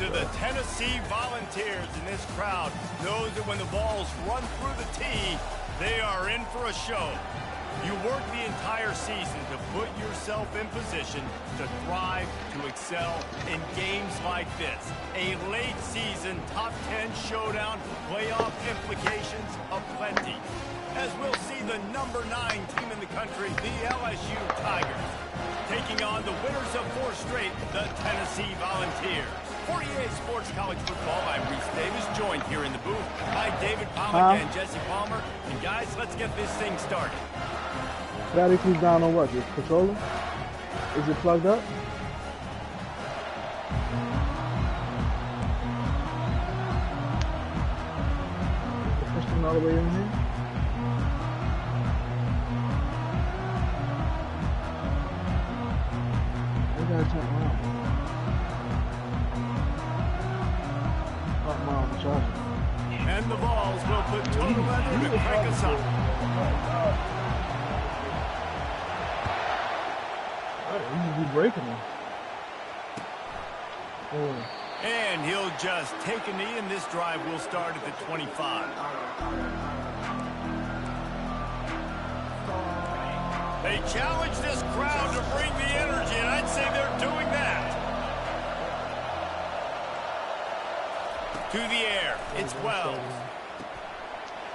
to the Tennessee Volunteers, and this crowd knows that when the balls run through the tee, they are in for a show. You work the entire season to put yourself in position to thrive, to excel in games like this. A late season top 10 showdown, playoff implications aplenty. As we'll see the number 9 team in the country, the LSU Tigers, taking on the winners of 4 straight, the Tennessee Volunteers. For EA Sports College Football, I'm Reese Davis, joined here in the booth by David Palmer and Jesse Palmer. And guys, let's get this thing started. Battery keys down on what? Your controller? Is it plugged up? Push them all the way in here. We gotta turn around. And the balls will put total leather to crank us up. He's breaking them. And he'll just take a knee, and this drive will start at the 25. They challenge this crowd to bring the energy, and I'd say they're doing that. To the air, it's Wells.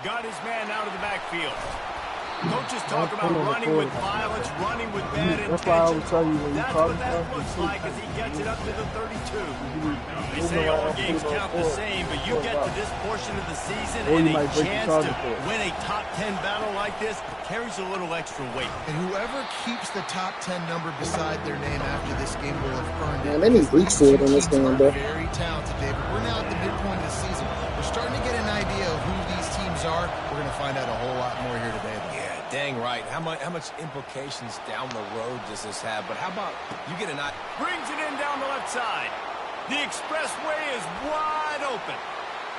Got his man out of the backfield. Coaches talk about running with violence, running with bad intentions. That's what that looks like as he gets it up to the 32. They say all games count the same, but you get to this portion of the season and a chance to win a top 10 battle like this carries a little extra weight. And whoever keeps the top 10 number beside their name after this game will have earned it. Man, they need weak food in this game, bro. Very talented, David. We're now at the midpoint of the season. We're starting to get an idea of who these teams are. We're going to find out a whole lot more here today, though. Yeah, dang right. How much implications down the road does this have? But how about you get a night? Brings it in down the left side. The expressway is wide open.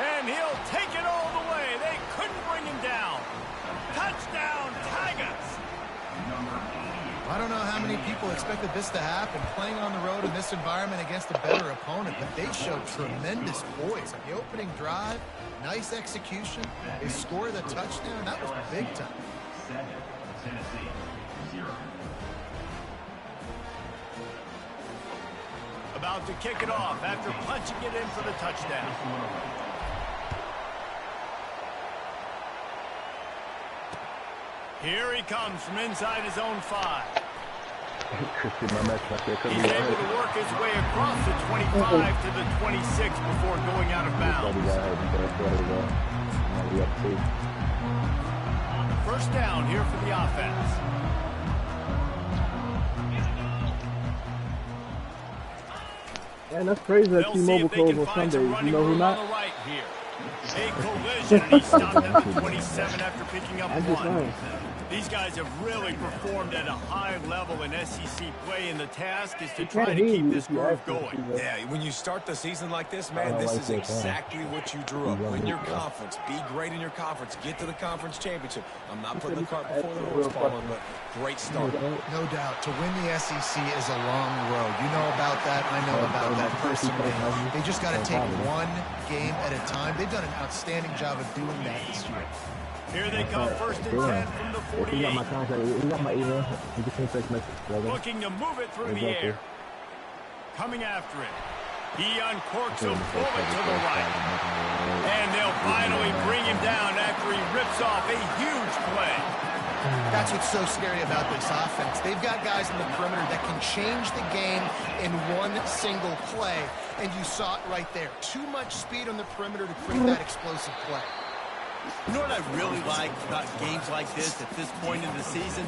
And he'll take it all the way. They couldn't bring him down. Touchdown, Tigers. I don't know how many people expected this to happen, playing on the road in this environment against a better opponent, but they showed tremendous poise. The opening drive, nice execution. They scored a touchdown. That was big time. About to kick it off after punching it in for the touchdown. Here he comes from inside his own 5. He's able to work his way across the 25 to the 26 before going out of bounds. First down here for the offense. Man, that's crazy that T-Mobile closed on Sundays. You know who not? Right here. A collision, and he stopped at the 27 after picking up 1. These guys have really performed at a high level in SEC play, and the task is to try to keep this groove going. Yeah, when you start the season like this, man, this is exactly what you drew up. Win your conference. Be great in your conference. Get to the conference championship. I'm not putting the cart before the horse, Palmer, but great start. No doubt. To win the SEC is a long road. You know about that. I know about that personally. They just got to take one game at a time. They've done an outstanding job of doing that this year. Here they come, first and 10 from the 48. Looking to move it through the air. Coming after it. He uncorks a bullet to the right. And they'll finally bring him down after he rips off a huge play. That's what's so scary about this offense. They've got guys in the perimeter that can change the game in one single play. And you saw it right there. Too much speed on the perimeter to create that explosive play. You know what I really like about games like this at this point in the season?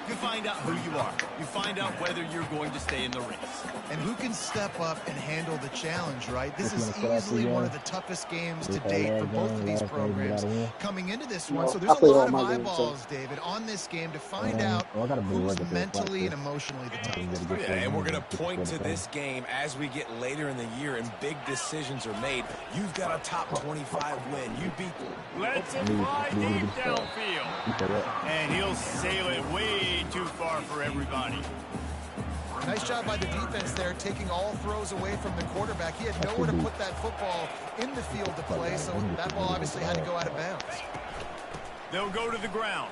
You find out who you are. You find out whether you're going to stay in the race. And who can step up and handle the challenge, right? This is easily one of the toughest games to date for both of these programs coming into this one. So there's a lot of eyeballs, David, on this game to find out who's mentally and emotionally the toughest. Yeah, and we're going to point to this game as we get later in the year and big decisions are made. You've got a top 25 win. You beat them. Let's fly deep downfield. And he'll sail it way too far for everybody. Nice job by the defense there, taking all throws away from the quarterback. He had nowhere to put that football in the field to play, so that ball obviously had to go out of bounds. They'll go to the ground.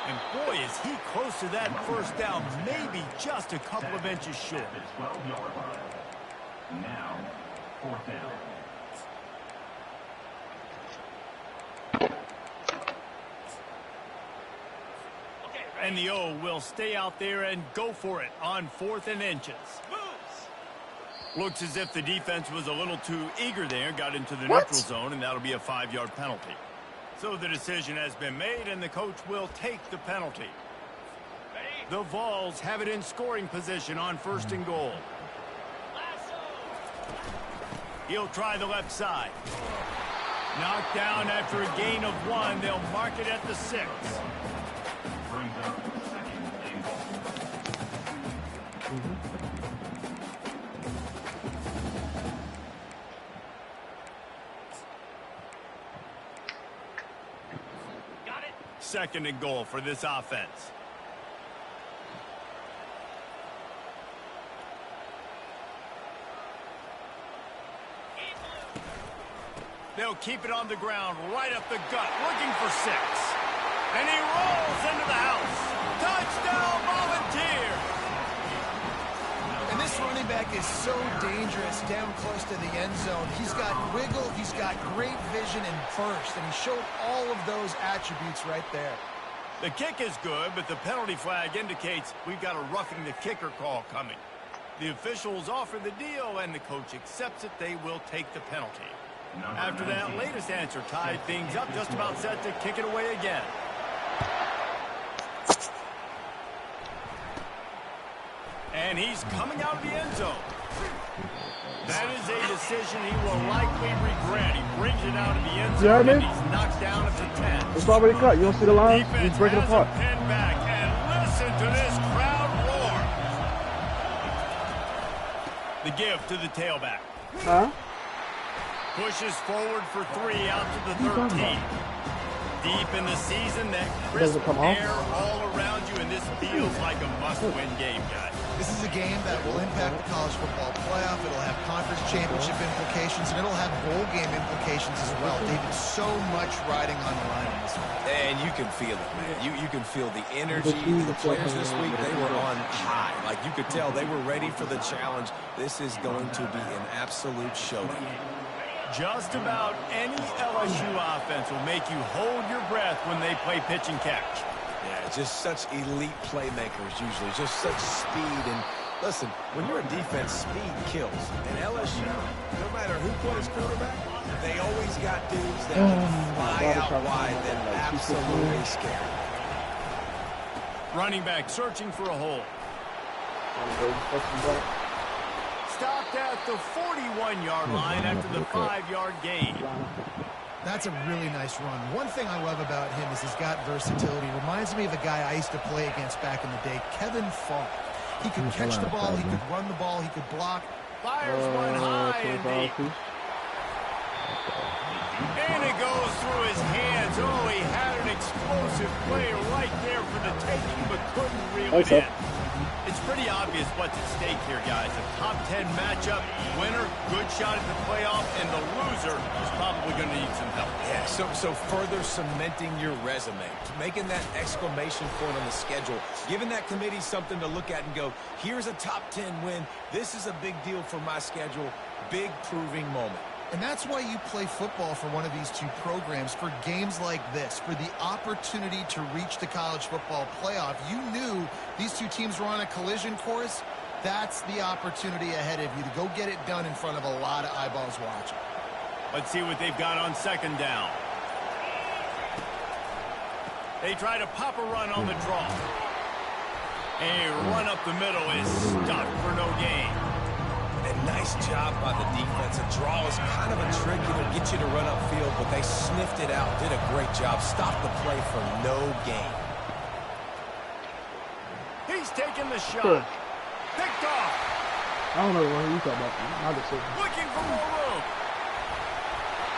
And boy, is he close to that first down, maybe just a couple of inches short. Now, fourth down. And the O will stay out there and go for it on 4th and inches. Looks as if the defense was a little too eager there, got into the neutral zone, and that'll be a 5-yard penalty. So the decision has been made, and the coach will take the penalty. The Vols have it in scoring position on 1st and goal. He'll try the left side. Knocked down after a gain of 1. They'll mark it at the 6. Brings up second and goal. Got it. 2nd and goal for this offense. They'll keep it on the ground, right up the gut, looking for 6. And he rolls into the house. Touchdown, Volunteer! And this running back is so dangerous down close to the end zone. He's got wiggle, he's got great vision and burst, and he showed all of those attributes right there. The kick is good, but the penalty flag indicates we've got a roughing the kicker call coming. The officials offer the deal, and the coach accepts it. They will take the penalty. After that latest answer tied things up, just about set to kick it away again. And he's coming out of the end zone. That is a decision he will likely regret. He brings it out of the end zone, and he's knocked down at the 10. It's already cut. You don't see the line? He's breaking apart. Pin back, and listen to this crowd roar. The give to the tailback. Huh? Pushes forward for 3 out to the 13. Deep in the season, that crisp air all around you, and this feels like a must-win game, guys. This is a game that will impact the college football playoff. It'll have conference championship implications, and it'll have bowl game implications as well. David, so much riding on the line in this one. And you can feel it, man. You can feel the energy. The players this week, they were on high. Like, you could tell they were ready for the challenge. This is going to be an absolute showdown. Just about any LSU offense will make you hold your breath when they play pitch and catch. Yeah, just such elite playmakers usually, just such speed. And listen, when you're a defense, speed kills. And LSU, no matter who plays quarterback, they always got dudes that can fly out wide that absolutely scary. Running back searching for a hole. Stopped at the 41-yard line after the 5-yard gain. That's a really nice run. One thing I love about him is he's got versatility. Reminds me of a guy I used to play against back in the day, Kevin Falk. He could catch the ball, he could run the ball, he could block. Fires one high and deep. And it goes through his hands. Oh, he had an explosive play right there for the taking, but couldn't reel it in. It's pretty obvious what's at stake here, guys. A top 10 matchup, winner, good shot at the playoff, and the loser is probably going to need some help. Yeah, so further cementing your resume, making that exclamation point on the schedule, giving that committee something to look at and go, here's a top 10 win. This is a big deal for my schedule. Big proving moment. And that's why you play football for one of these two programs, for games like this, for the opportunity to reach the college football playoff. You knew these two teams were on a collision course. That's the opportunity ahead of you to go get it done in front of a lot of eyeballs watching. Let's see what they've got on 2nd down. They try to pop a run on the draw. A run up the middle is stopped for no gain. Nice job by the defense. A draw is kind of a trick. It'll get you to run upfield, but they sniffed it out, did a great job. Stopped the play for no gain. He's taking the shot. Picked off. I don't know what you talking about. Looking for more room.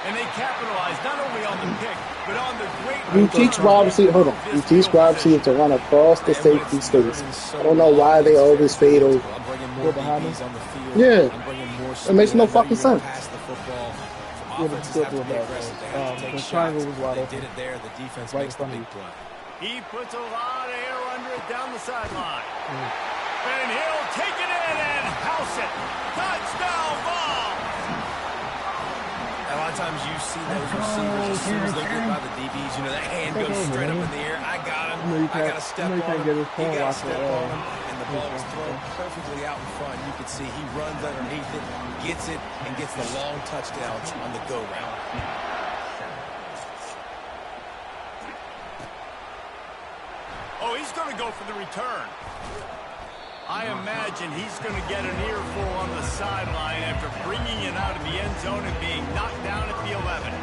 And they capitalize not only on the pick, But on the great You teach wide receiver. Hold on. You teach wide receiver to run across the safety space. I don't know why they always fade over. I'm bringing more DBs on the field. Yeah, I'm bringing more it makes no fucking sense. pass the football. Yeah, but Offenses still have to do be that, aggressive. They though. have to take The shots. triangle was wide They open. did it there. The defense Right makes the from big you. play. He puts a lot of air under it down the sideline. And he'll take it in and house it. Touchdown ball. A lot of times you see those receivers as soon as they get by the DBs, you know, that hand goes straight up in the air. I got him. You know you I got to can't- step you know you on can't him. get his He corn got to locked step up. on him, and the ball was thrown perfectly out in front. You could see he runs underneath it, gets it, and gets the long touchdown on the go route. Oh, he's going to go for the return. I imagine he's going to get an earful on the sideline after bringing it out of the end zone and being knocked down at the 11.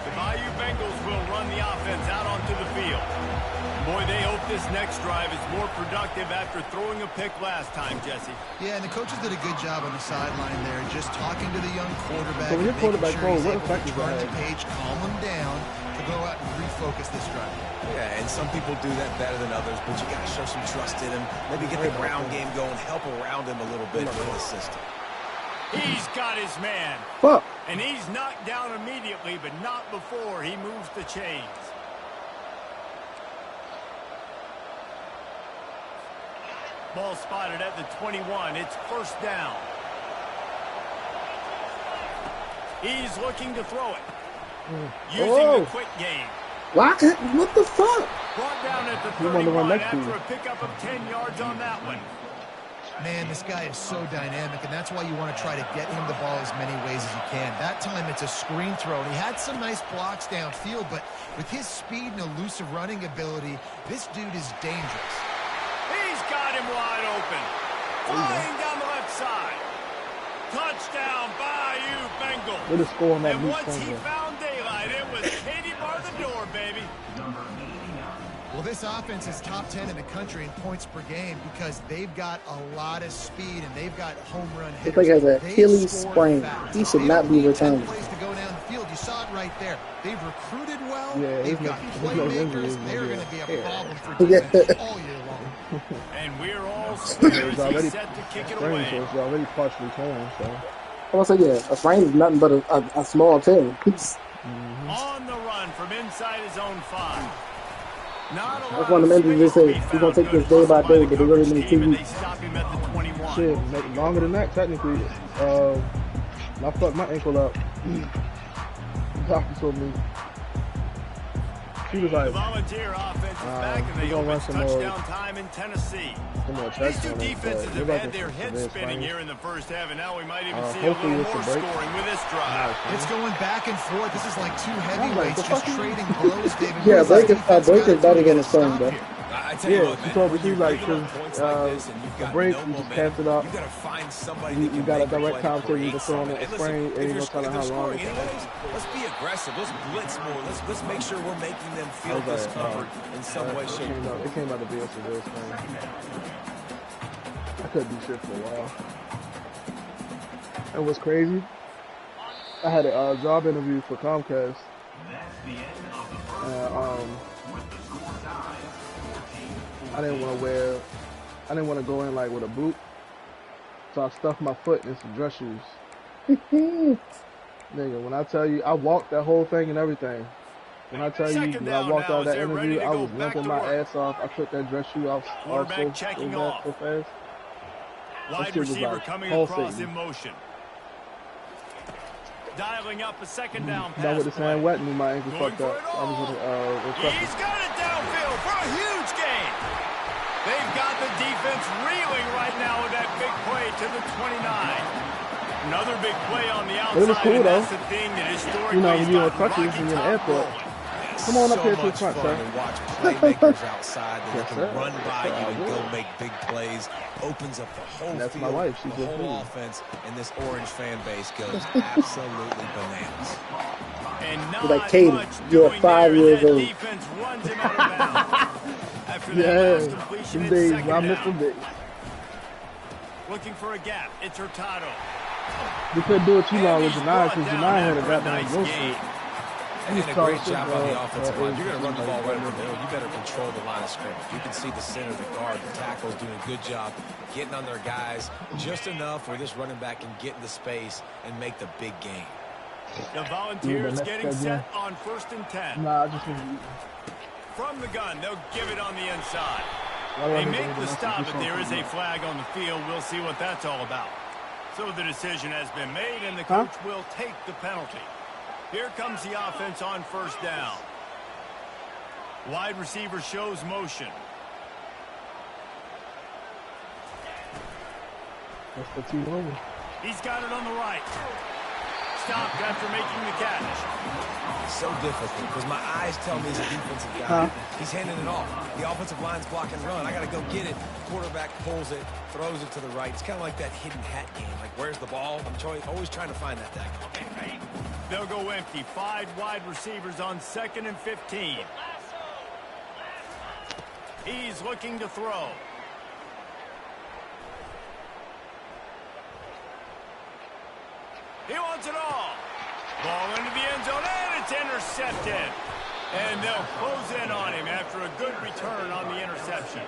The Bayou Bengals will run the offense out onto the field. Boy, they hope this next drive is more productive after throwing a pick last time, Jesse. Yeah, and the coaches did a good job on the sideline there, just talking to the young quarterback. So when your and making quarterback sure he's goes, what able to effect does turn that the have? page, calm him down to go out and refocus this drive. Yeah, and some people do that better than others, but you got to show some trust in him. Maybe get the ground game going, help around him a little bit in the system. He's got his man. Fuck. And he's knocked down immediately, but not before he moves the chains. Ball spotted at the 21. It's first down. He's looking to throw it. Using the quick game. Lock it? What the fuck? Brought down at the You wanted to run 31 next to after you. a pickup of 10 yards on that one. Man, this guy is so dynamic, and that's why you want to try to get him the ball as many ways as you can. That time, it's a screen throw, and he had some nice blocks downfield, but with his speed and elusive running ability, this dude is dangerous. He's got him wide open. Flying down the left side. Touchdown, Bayou Bengals. What is score on that And loose once he thing? found daylight, it was Katie bar the door, baby. Well, this offense is top 10 in the country in points per game because they've got a lot of speed and they've got home run hitters. This thing has an They Achilles score sprain. fast. He should They not don't be need 10 returning. plays to go down the field. You saw it right there. They've recruited well. Yeah, They've his got no injuries, playmakers. They're yeah. going to be a Yeah. problem for Yeah. defense all year long. And we're all square It's as already he's set to kick it sprained, away. so it's already partially torn. So I was like, yeah, a sprain is nothing but a small tear. On the run from inside his own 5. Not a That's lot one of of them injuries space they to say, be we're going to take found. this day by Good day, hustle but they by the really coverage need 2 team, and weeks. they stop him at the 21. shit, make longer than that technically. I fucked my ankle up. The doctor told me. She was The like, Volunteer offense is back, and we're they gonna open run some more- touchdown time in Tennessee. some more These checks two on it, defenses but have they're had their about to heads severe spinning spine. here in the first half, and now we might even see a Hopefully little it's more a break. scoring with this drive. It's going back and forth. This is like two like, heavyweights the just fuck- trading blows, David. Yeah, What does break is- that defense break gotta is better do to than get a stone, stop bro. here? I tell you Yeah, what, she man, told me, when she you're was like, giving up 'cause, points like this and you've the got break, no you just momentum, pass it up. you got to find somebody You that can got a make the direct play time to to create either throw on something. a And sprain, listen, and if you you're know kinda if they're how long scoring it anyways, let's be aggressive. Let's blitz more. Let's make sure we're making them feel Okay, discomfort in some way, shape, or form. It came out to be a severe sprain. I couldn't do shit for a while. It was crazy. I had a job interview for Comcast. I didn't want to go in like with a boot, so I stuffed my foot in some dress shoes. Nigga, when I tell you, I walked that whole thing and everything. When I tell you, Second when I down walked now out of that as they're ready interview, to I go was back limping to my work. ass off. I took that dress shoe off Quarterback checking off. so fast. Wide shit was receiver like coming pulsating. across in motion. Dialing up a second down That pass with the play. sand wet and my ankle Going fucked for up. it I was requesting. He's got it downfield for a huge gain. They've got the defense reeling right now with that big play to the 29. Another big play on the outside. It was cool, and that's though. the thing that historically You know, when has you're on gotten crutches Rocky and you're in the Top airport. rolling. Come on up here to the much front, fun sir. to watch playmakers outside that Yes, can sir. run by Yes, sir, you I and will. go make big plays. Opens up the whole And that's field, my wife. She's the with whole me. offense, and this Orange fan base goes absolutely bananas. And not You're like, Katie, much you're doing 5 there. years That old. defense runs him out of bounds. After that Yeah, last completion, them it's days, second I miss down. them days. Looking for a gap. It's Hurtado. We couldn't do it too long And with he's Janai brought because down Janai had a after a goddamn nice goal gain. streak. And a great job on the offensive line. You're going to run the ball right in the middle. You better control the line of scrimmage. You can see the center, the guard, the tackles doing a good job getting on their guys just enough where this running back can get into space and make the big game. The Volunteers getting set on 1st and 10. Nah, I just want to From the gun, they'll give it on the inside. They make the stop, but there is a flag on the field. We'll see what that's all about. So the decision has been made, and the coach will take the penalty. Here comes the offense on 1st down. Wide receiver shows motion. That's the 2 over. He's got it on the right. Stopped after making the catch. It's so difficult because my eyes tell me he's a defensive guy. He's handing it off. The offensive line's block and run. I got to go get it. Quarterback pulls it, throws it to the right. It's kind of like that hidden hat game. Like, where's the ball? I'm always trying to find that tag. Okay, they'll go empty. 5 wide receivers on 2nd and 15. He's looking to throw. He wants it all. Ball into the end zone, and it's intercepted. And they'll close in on him after a good return on the interception.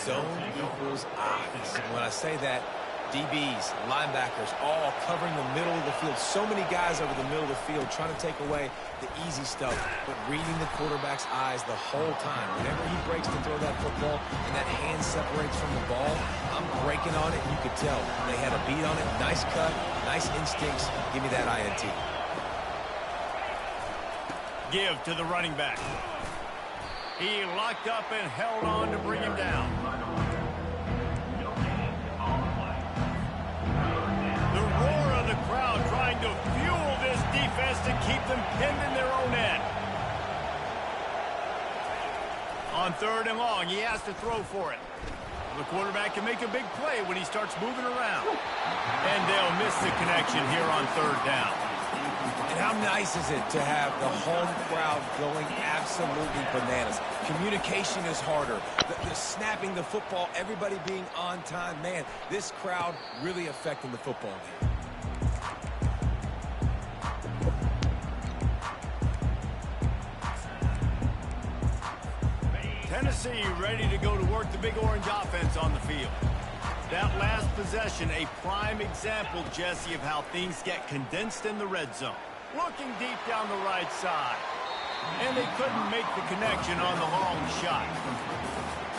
Zone equals eyes. When I say that, DBs, linebackers, all covering the middle of the field. So many guys over the middle of the field trying to take away the easy stuff, but reading the quarterback's eyes the whole time. Whenever he breaks to throw that football and that hand separates from the ball, I'm breaking on it, and you could tell. They had a beat on it. Nice cut, nice instincts. Give me that INT. Give to the running back. He locked up and held on to bring him down. The roar of the crowd trying to fuel this defense to keep them pinned in their own end. On 3rd and long, he has to throw for it. The quarterback can make a big play when he starts moving around. And they'll miss the connection here on 3rd down. And how nice is it to have the home crowd going absolutely bananas? Communication is harder. The snapping the football, everybody being on time. Man, this crowd really affecting the football game. Tennessee ready to go to work the Big Orange offense on the field. That last possession, a prime example, Jesse, of how things get condensed in the red zone. Looking deep down the right side. And they couldn't make the connection on the long shot.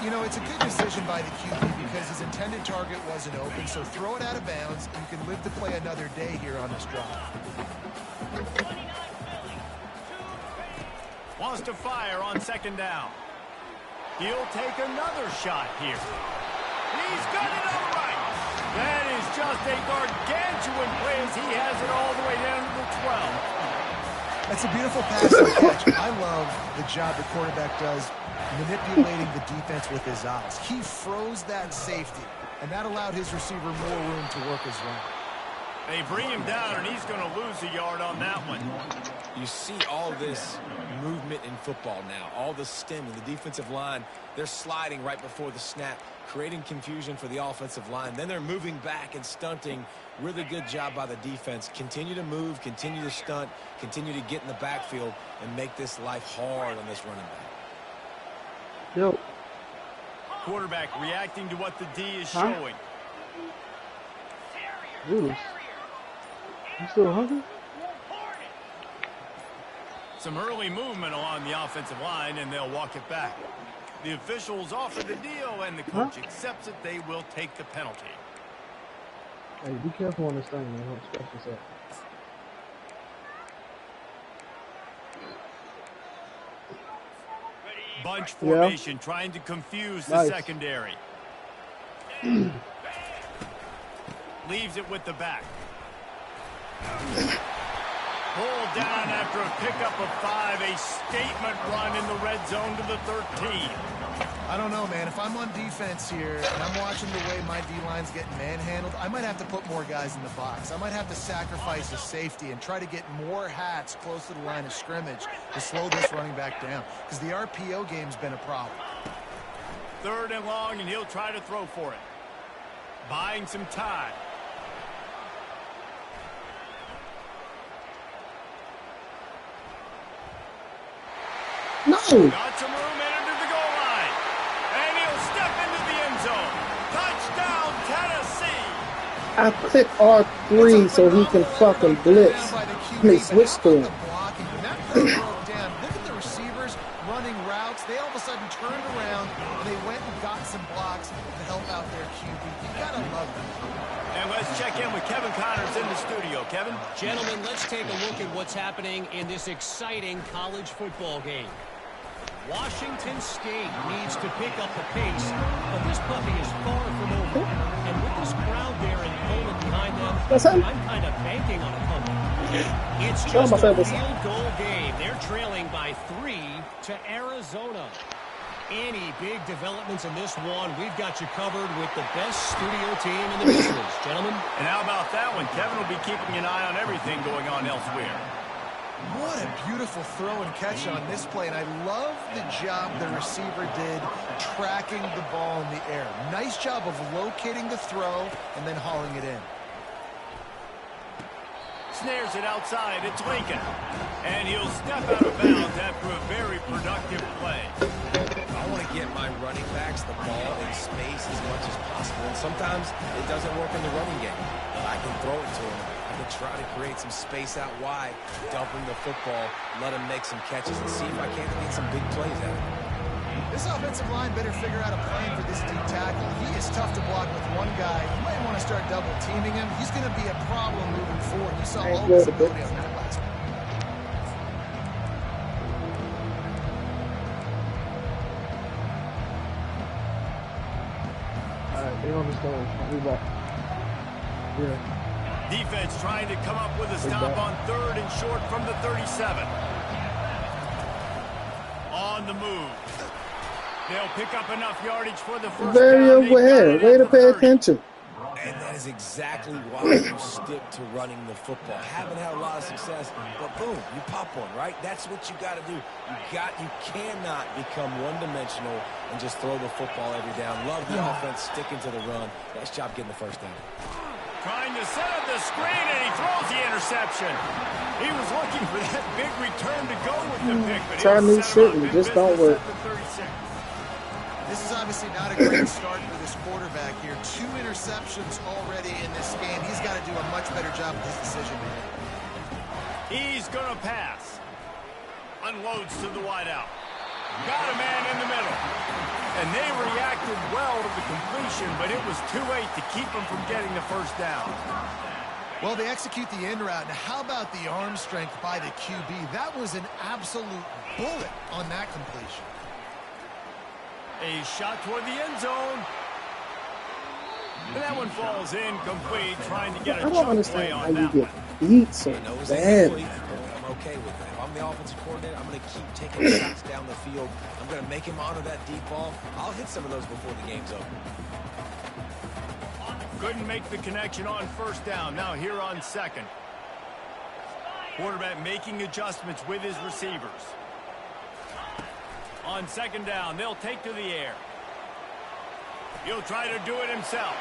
You know, it's a good decision by the QB because his intended target wasn't open, so throw it out of bounds, and you can live to play another day here on this drive. Wants to fire on 2nd down. He'll take another shot here. He's got it on the right. That is just a gargantuan play as he has it all the way down to the 12. That's a beautiful pass and catch. I love the job the quarterback does manipulating the defense with his eyes. He froze that safety, and that allowed his receiver more room to work his run. They bring him down, and he's going to lose a yard on that one. You see all this movement in football now, all the stem and the defensive line. They're sliding right before the snap, creating confusion for the offensive line. Then they're moving back and stunting. Really good job by the defense. Continue to move, continue to stunt, continue to get in the backfield, and make this life hard on this running back. Yo. Quarterback reacting to what the D is showing. Noodles. You still hungry? Some early movement along the offensive line, and they'll walk it back. The officials offer the deal, and the coach accepts it. They will take the penalty. Hey, be careful on this thing, man. Don't scratch this up. Bunch formation trying to confuse the secondary. Leaves it with the back. Pulled down after a pickup of 5. A statement run in the red zone to the 13. I don't know, man. If I'm on defense here and I'm watching the way my D-line's getting manhandled, I might have to put more guys in the box. I might have to sacrifice a safety and try to get more hats close to the line of scrimmage to slow this running back down, because the RPO game's been a problem. 3rd and long, and he'll try to throw for it. Buying some time. No. Got some room into the goal line. And he'll step into the end zone. Touchdown, Tennessee. I click R3 so he can fucking blitz. And they switch to him. When that play broke down, look at the receivers running routes. They all of a sudden turned around and they went and got some blocks to help out their QB. You gotta love them. And let's check in with Kevin Connors in the studio. Kevin? Gentlemen, let's take a look at what's happening in this exciting college football game. Washington State needs to pick up the pace, but this puppy is far from over. And with this crowd there and Poland behind them, I'm kind of banking on a comeback. It's just a field goal game. They're trailing by 3 to Arizona. Any big developments in this one, we've got you covered with the best studio team in the business, gentlemen. And how about that one? Kevin will be keeping an eye on everything going on elsewhere. What a beautiful throw and catch on this play, and I love the job the receiver did tracking the ball in the air. Nice job of locating the throw and then hauling it in. Snares it outside. It's Lincoln. And he'll step out of bounds after a very productive play. I want to get my running backs the ball in space as much as possible. And sometimes it doesn't work in the running game. But I can throw it to him. I can try to create some space out wide, dump him the football, let him make some catches, and see if I can't get some big plays out of him. This offensive line better figure out a plan for this D tackle. He is tough to block with one guy. You might want to start double teaming him. He's going to be a problem moving forward. You saw all his ability on that last one. They understand. I'll be back. Yeah. Defense trying to come up with a stop on 3rd and short from the 37. On the move. They'll pick up enough yardage for the first Very down. aware. Way to pay attention. And that is exactly why you stick to running the football. Haven't had a lot of success, but boom, you pop one, right? That's what you got to do. You cannot become one-dimensional and just throw the football every down. Love the offense sticking to the run. Nice job getting the first down. Trying to set up the screen, and he throws the interception. He was looking for that big return to go with the pick, but try new shit and just don't work. This is obviously not a great start for this quarterback here. 2 interceptions already in this game. He's got to do a much better job with his decision making. He's going to pass. Unloads to the wideout. Got a man in the middle. And they reacted well to the completion, but it was too late to keep him from getting the first down. Well, they execute the in route. Now, how about the arm strength by the QB? That was an absolute bullet on that completion. A shot toward the end zone. And that one falls incomplete, trying to get a jump play on that one. Beat so bad. I'm okay with that. If I'm the offensive coordinator, I'm going to keep taking shots down the field. I'm going to make him honor that deep ball. I'll hit some of those before the game's over. Couldn't make the connection on first down. Now here on 2nd. Quarterback making adjustments with his receivers. On 2nd down, they'll take to the air. He'll try to do it himself.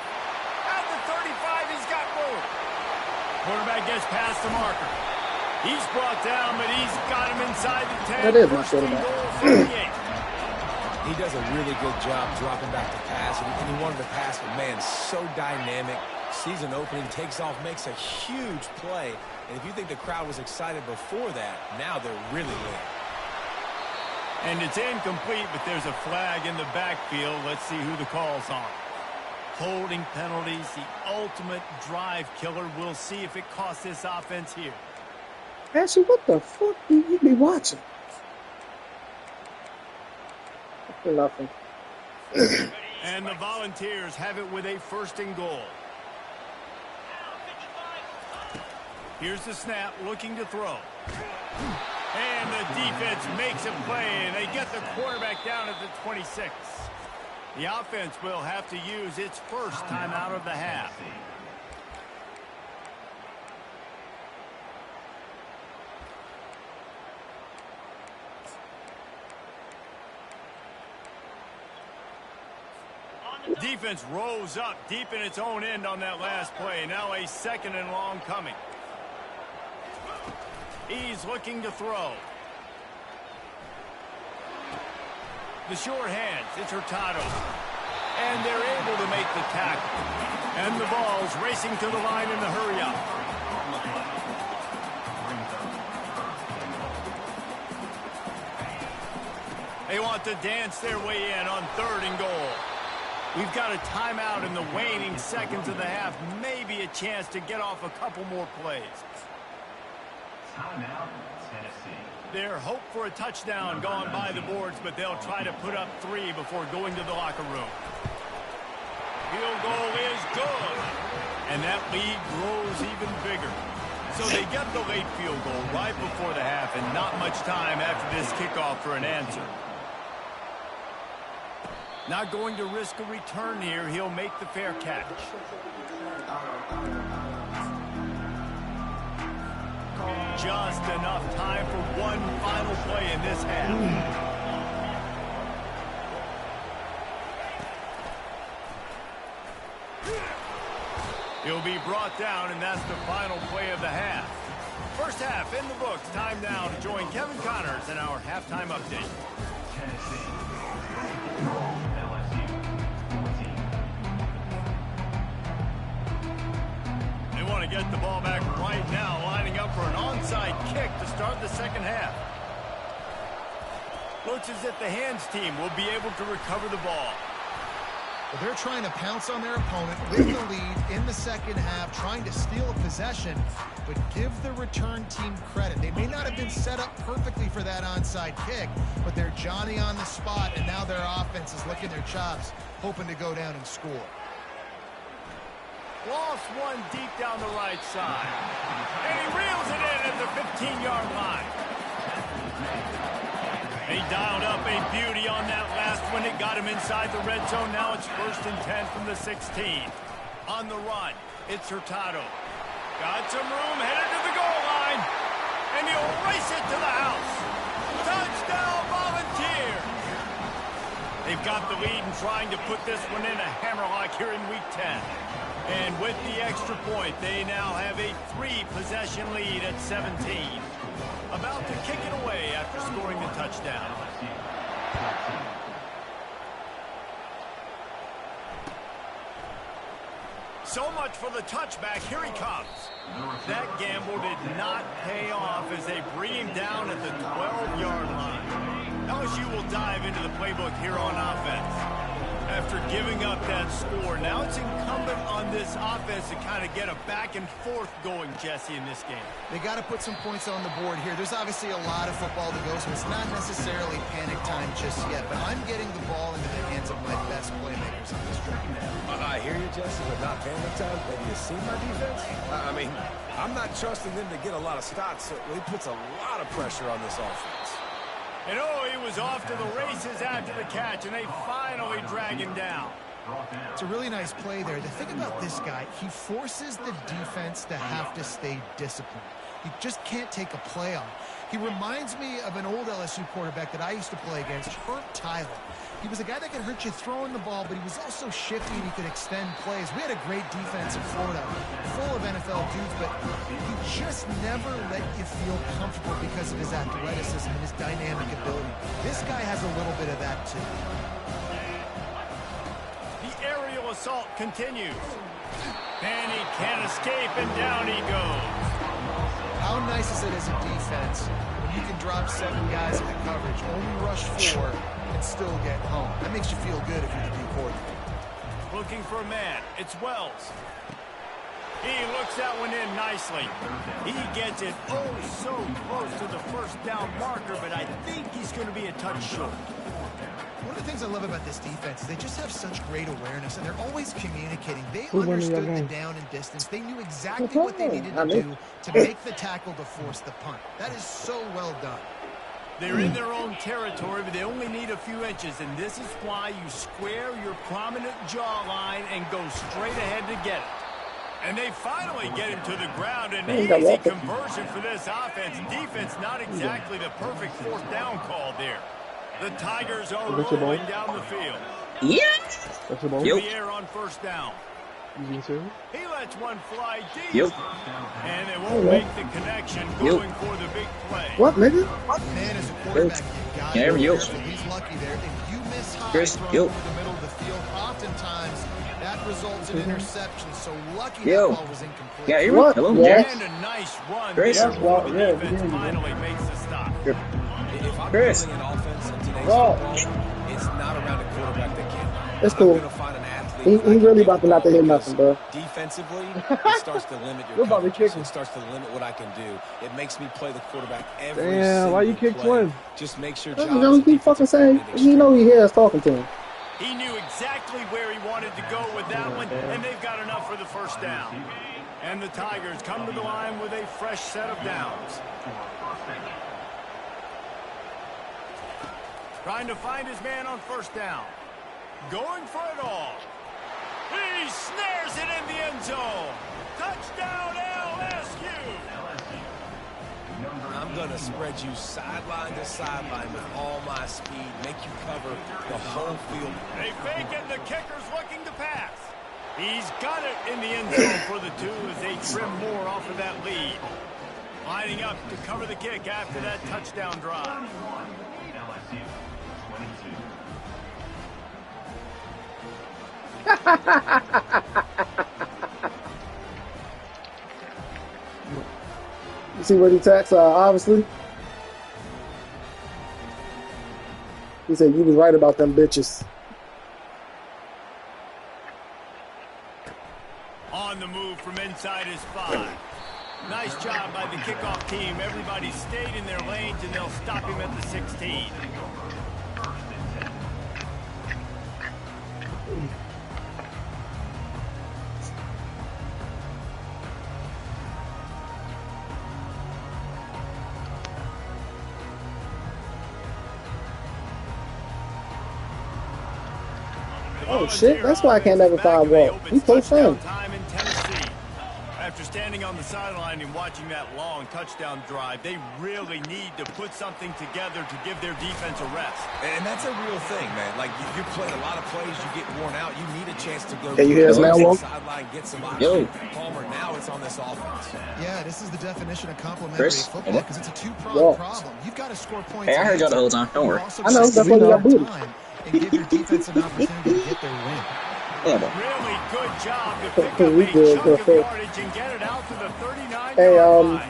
At the 35, he's got room. Quarterback gets past the marker. He's brought down, but he's got him inside the 10. That is my quarterback. He does a really good job dropping back to pass, and he wanted to pass, but man, so dynamic. Season opening, takes off, makes a huge play. And if you think the crowd was excited before that, now they're really lit. And it's incomplete, but there's a flag in the backfield. Let's see who the call's on. Holding penalties, the ultimate drive killer. We'll see if it costs this offense here. Actually, what the fuck do you be watching? Nothing. And the Volunteers have it with a 1st and goal. Here's the snap, looking to throw. And the defense makes a play, and they get the quarterback down at the 26. The offense will have to use its first timeout of the half. Defense rose up deep in its own end on that last play. Now a 2nd and long coming. He's looking to throw. The sure hands, it's Hurtado. And they're able to make the tackle. And the ball's racing to the line in the hurry-up. They want to dance their way in on 3rd and goal. We've got a timeout in the waning seconds of the half. Maybe a chance to get off a couple more plays. Timeout, Tennessee. Their hope for a touchdown gone by the boards, but they'll try to put up 3 before going to the locker room. Field goal is good. And that lead grows even bigger. So they get the late field goal right before the half and not much time after this kickoff for an answer. Not going to risk a return here. He'll make the fair catch. Just enough time for one final play in this half. He'll be brought down, and that's the final play of the half. First half in the books. Time now to join Kevin Connors in our halftime update. Tennessee. LSU 14. They want to get the ball back right now, lining up for an onside kick to start the second half. Looks as if the hands team will be able to recover the ball. Well, they're trying to pounce on their opponent with the lead in the second half, trying to steal a possession, but give the return team credit. They may not have been set up perfectly for that onside kick, but they're Johnny on the spot, and now their offense is licking their chops, hoping to go down and score. Lost one deep down the right side. And he reels it in at the 15-yard line. They dialed up a beauty on that last one. It got him inside the red zone. Now it's 1st and 10 from the 16. On the run, it's Hurtado. Got some room, headed to the goal line. And he'll race it to the house. Touchdown, Volunteers! They've got the lead and trying to put this one in a hammerlock here in Week 10. And with the extra point, they now have a 3-possession lead at 17. About to kick it away after scoring the touchdown. So much for the touchback. Here he comes. That gamble did not pay off as they bring him down at the 12-yard line. LSU will dive into the playbook here on offense. After giving up that score, now it's incumbent on this offense to kind of get a back and forth going, Jesse, in this game. They got to put some points on the board here. There's obviously a lot of football to go, so it's not necessarily panic time just yet, but I'm getting the ball into the hands of my best playmakers on this drive. I hear you, Jesse, but not panic time. Have you seen my defense? I mean, I'm not trusting them to get a lot of stops, so it puts a lot of pressure on this offense. And he was off to the races after the catch, and they finally drag him down. It's a really nice play there. The thing about this guy, he forces the defense to have to stay disciplined. You just can't take a play on. He reminds me of an old LSU quarterback that I used to play against, Herb Tyler. He was a guy that could hurt you throwing the ball, but he was also shifty and he could extend plays. We had a great defense in Florida, full of NFL dudes, but he just never let you feel comfortable because of his athleticism and his dynamic ability. This guy has a little bit of that too. The aerial assault continues. And he can't escape, and down he goes. How nice is it as a defense when you can drop 7 guys in the coverage, only rush 4, and still get home? That makes you feel good if you're the D coordinator. Looking for a man. It's Wells. He looks that one in nicely. He gets it so close to the first down marker, but I think he's going to be a touch short. One of the things I love about this defense is they just have such great awareness, and they're always communicating. They understood the down and distance. They knew exactly what they needed to do to make the tackle to force the punt. That is so well done. They're in their own territory, but they only need a few inches, and this is why you square your prominent jawline and go straight ahead to get it. And they finally get him to the ground, an easy conversion for this offense. Defense, not exactly the perfect 4th down call there. The Tigers are rolling down the field. Yeah. In the air on 1st down. You being serious? He lets one fly deep. Yep. And they won't make the connection going for the big play. What, nigga? Man, as a quarterback, you got Yeah, to be yep. careful. He's lucky there. If you miss high Chris, throwing yep. over the middle of the field, oftentimes that results in interception. So lucky Yo. that ball was incomplete. Yeah, here. What? Hello, Yeah. Jack. And a nice run Chris? there Yes, before well, the yeah, defense yeah. finally makes the stop. If I'm Chris. building an offense in today's Bro. football, it's not around a quarterback that can't. It's I'm cool. gonna find an athlete He that can really kick about to the not to ball hit because nothing, bro. Defensively, it starts to limit your You're about to coverages. kick him. It starts to limit what I can do. It makes me play the quarterback every Damn, single why you kick play. Twin? Just makes your That's job what as a he keep fucking defensive saying. coordinator He know he hears us talking to him. He knew exactly where he wanted to go with that one, and they've got enough for the first down. And the Tigers come to the line with a fresh set of downs. Trying to find his man on first down. Going for it all. He snares it in the end zone. Touchdown LSU. I'm going to spread you sideline to sideline with all my speed, make you cover the whole field. They fake it, and the kicker's looking to pass. He's got it in the end zone for the two as they trim more off of that lead. Lining up to cover the kick after that touchdown drive. LSU 22. You see what he texts, obviously? He said, you was right about them bitches. On the move from inside his 5. Nice job by the kickoff team. Everybody stayed in their lanes, and they'll stop him at the 16. Oh shit, that's why I can't never find Walt. He's so fun. Time in Tennessee. After standing on the sideline and watching that long touchdown drive, they really need to put something together to give their defense a rest. And that's a real thing, man. Like, you're playing a lot of plays, you get worn out, you need a chance to go Can you hear us now, Walt? sideline, get some Yo. Palmer, now it's on this offense. Yeah, this is the definition of complementary Chris? football because it's a two-pronged Walt. problem. You've got to score points. Hey, I heard y'all the whole time. Don't worry. I know, that's why you got booted. And give your defense an opportunity to get their win. Yeah, bro. Really good job to pick up We a good, chunk of good. yardage and get it out to the 39-yard Hey, line.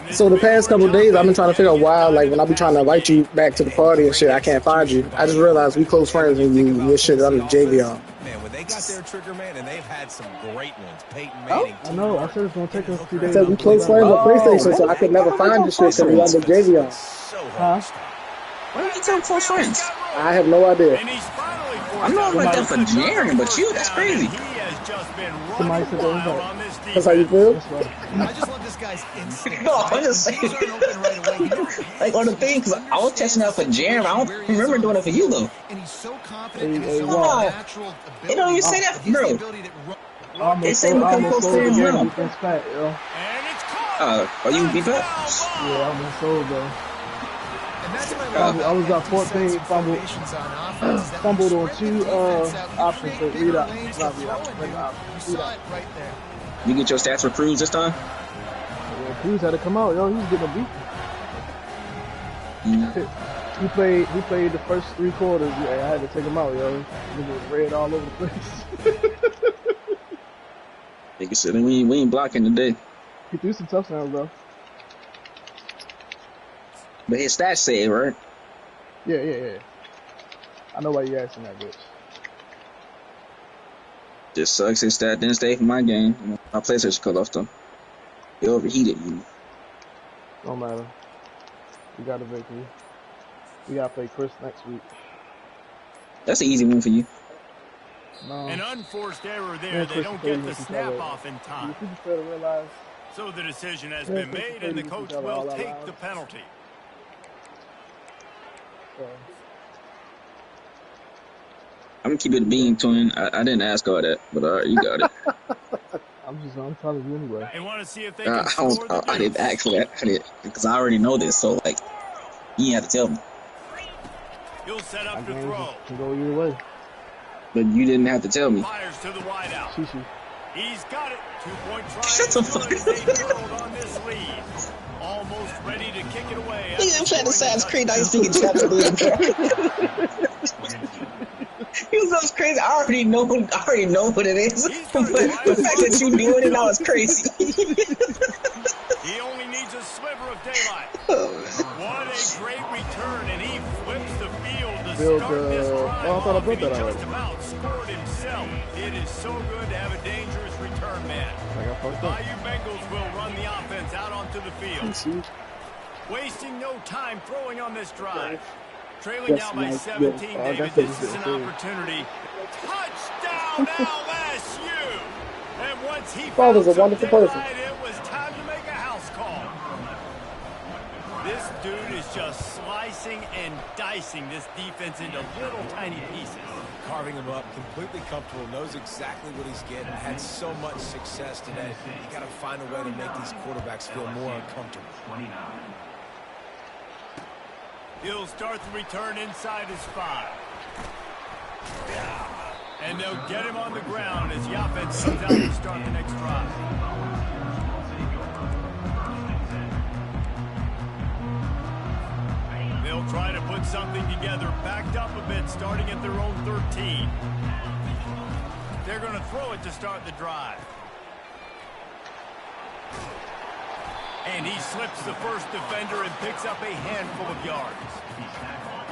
And So the this past big couple of days, I've been trying to figure out why, getting like, when I be trying to invite you back to the party and shit, I can't find you. I just realized we close friends and you shit under JVR. Man, when they got their trigger man, and they've had some great ones. Peyton Oh, Manning. I know. I said it's gonna take us 2 I days. said we close friends on PlayStation, so I could never find you shit because we under JVR. So Huh? hard to stop. Why do you tell close friends? I have no idea. And he's finally forced I'm not out like that another for Jaren, but you, that's down, crazy. and He has just been Somebody running said that was wild right. on this That's how you defense. feel? I just love this guy's instinct. No, I'm just saying. Things aren't open right away. He never Like, on the thing, 'cause I was testing out for Jaren, I don't remember doing it for you, though. And he's so confident in Hey, his wow. natural ability. They don't even say that, He's the bro. ability to run. They say we come close sold friends again. now. Defense back, yo. And it's caught. Are you beat up? Touchdown Yeah, I'm sold though. And that's what I love I was about up 14, defensive fumbled. formations on offense, is that Fumbled you on spread two the defense out, you options, create so bigger read out. lanes to Not read throw out, into. read out. You saw it right there. You get your stats for Cruz this time? Yeah, Cruz had to come out, yo. He was getting a beat. Mm. He played the first 3 quarters. Yeah, I had to take him out, yo. He was red all over the place. Nigga said we ain't blocking today. He threw some touchdowns though. But his stats say it, right? Yeah. I know why you asking that, bitch. Just sucks his stat didn't stay for my game. My PlayStation cut off though. It overheated, you know. Don't matter. We got a victory. We gotta play Chris next week. That's an easy one for you. No. An unforced error there. Yeah, They Chris don't Taylor get the can snap cover it. off in time. You fail to realize. So the decision has Yeah, been Chris made, and the Taylor coach can cover will all our take lives. the penalty. I'm gonna keep it a bean, twin. I didn't ask all that, but all right, you got it. I'm telling you anyway. They want to see if they can I score the didn't deuce. ask for that. I didn't, because I already know this. So like, you ain't have to tell me. He'll set I up to games throw. can go either way. but you didn't have to tell me. Fires to the wide out. Siiigh. He's got it. 2-point try. Shut the fuck up. They build on this lead. Almost ready to kick it away. He didn't play Assassin's Creed. I speaking Japanese. He was so crazy. I already know what it is. But the fact that you knew it, now it's crazy. He only needs a sliver of daylight. What a great return, and he flips the field to start this drive. I thought I put He that just already. about scored himself. It is so good to have a dangerous return man. I got fucked The up. Bayou Bengals will run the offense out onto the field. Wasting no time throwing on this drive. Trailing down by 17, David. This is an opportunity. Touchdown LSU! And once he Father's a found wonderful some person. daylight, it was time to make a house call. This dude is just slicing and dicing this defense into little tiny pieces. Carving him up, completely comfortable, knows exactly what he's getting, had so much success today. You got to find a way to make these quarterbacks feel more uncomfortable. He'll start the return inside his 5. And they'll get him on the ground as the offense comes out to start the next drive. They'll try to put something together, backed up a bit, starting at their own 13. They're going to throw it to start the drive. And he slips the first defender and picks up a handful of yards.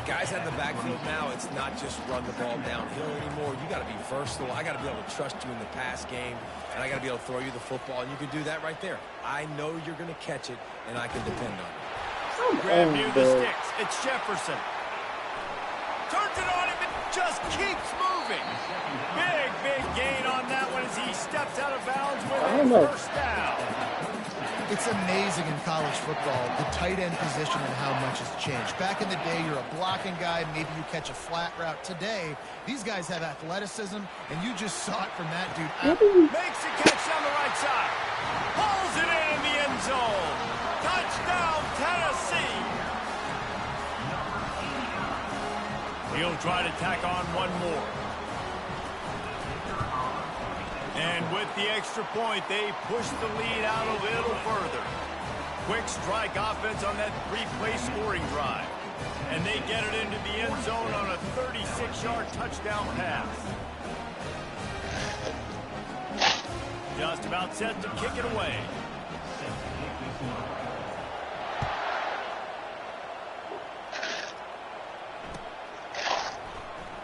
Guys out in the backfield now, it's not just run the ball downhill anymore. You got to be versatile. I got to be able to trust you in the pass game, and I got to be able to throw you the football, and you can do that right there. I know you're going to catch it, and I can depend on it. Grab near the sticks. It's Jefferson. Turns it on him and just keeps moving. Big gain on that one as he steps out of bounds with a first down. It's amazing in college football, the tight end position and how much has changed. Back in the day, you're a blocking guy, maybe you catch a flat route. Today, these guys have athleticism, and you just saw it from that dude. Makes a catch on the right side. Pulls it in the end zone. Touchdown, Tennessee. He'll try to tack on one more. And with the extra point, they push the lead out a little further. Quick strike offense on that 3-play scoring drive. And they get it into the end zone on a 36-yard touchdown pass. Just about set to kick it away.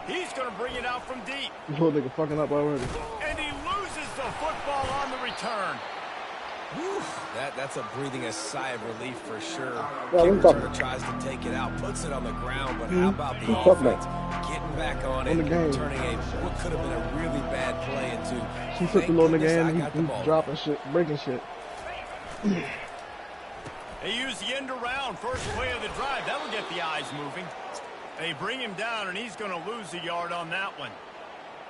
He's going to bring it out from deep. This whole nigga fucking up already. And he loses the football on the return. Whew, that's a breathing a sigh of relief for sure. Yeah, Kick returner tries to take it out, puts it on the ground, but how about the offense getting back on it, turning what could have been a really bad play into. She took the little nigga in, he's dropping shit, breaking shit. They use the end around, first play of the drive. That'll get the eyes moving. They bring him down, and he's going to lose a yard on that one.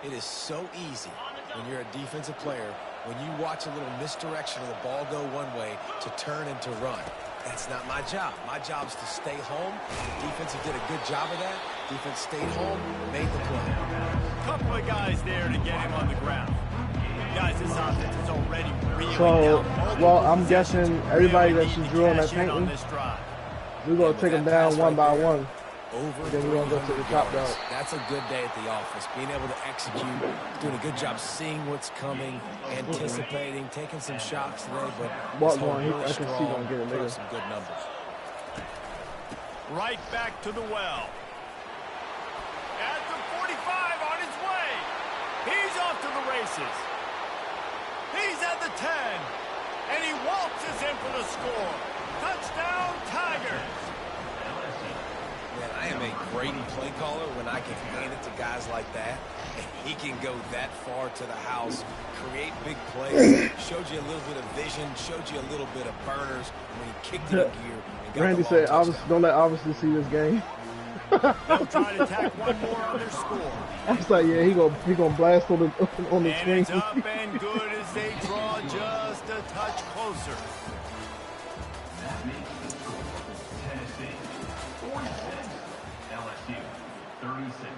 It is so easy when you're a defensive player, when you watch a little misdirection of the ball go one way, to turn and to run. That's not my job. My job is to stay home. The defense did a good job of that. Defense stayed home, made the play. Couple of guys there to get him on the ground. Guys, this offense is already reeling So, down. well, I'm guessing everybody that she drew on that painting, we're going to take them down one by one. Then we're going to go to the top down. That's a good day at the office. Being able to execute, doing a good job seeing what's coming, anticipating, taking some shots today, but Walk one, I can see gonna get it, nigga. some good numbers. Right back to the well. At the 45 on his way. He's off to the races. He's at the 10. And he waltzes in for the score. Touchdown, Tigers. Man, I am a great play caller when I can hand it to guys like that. And he can go that far to the house, create big plays, showed you a little bit of vision, showed you a little bit of burners when he kicked it in gear. And got Randy the said, long touchdown. don't let Obviously see this game. They'll try to tack one more on their score. I was like, yeah, he gonna blast on the And screen. it's up and good as they draw just a touch closer. That makes the score Tennessee 46, LSU 36.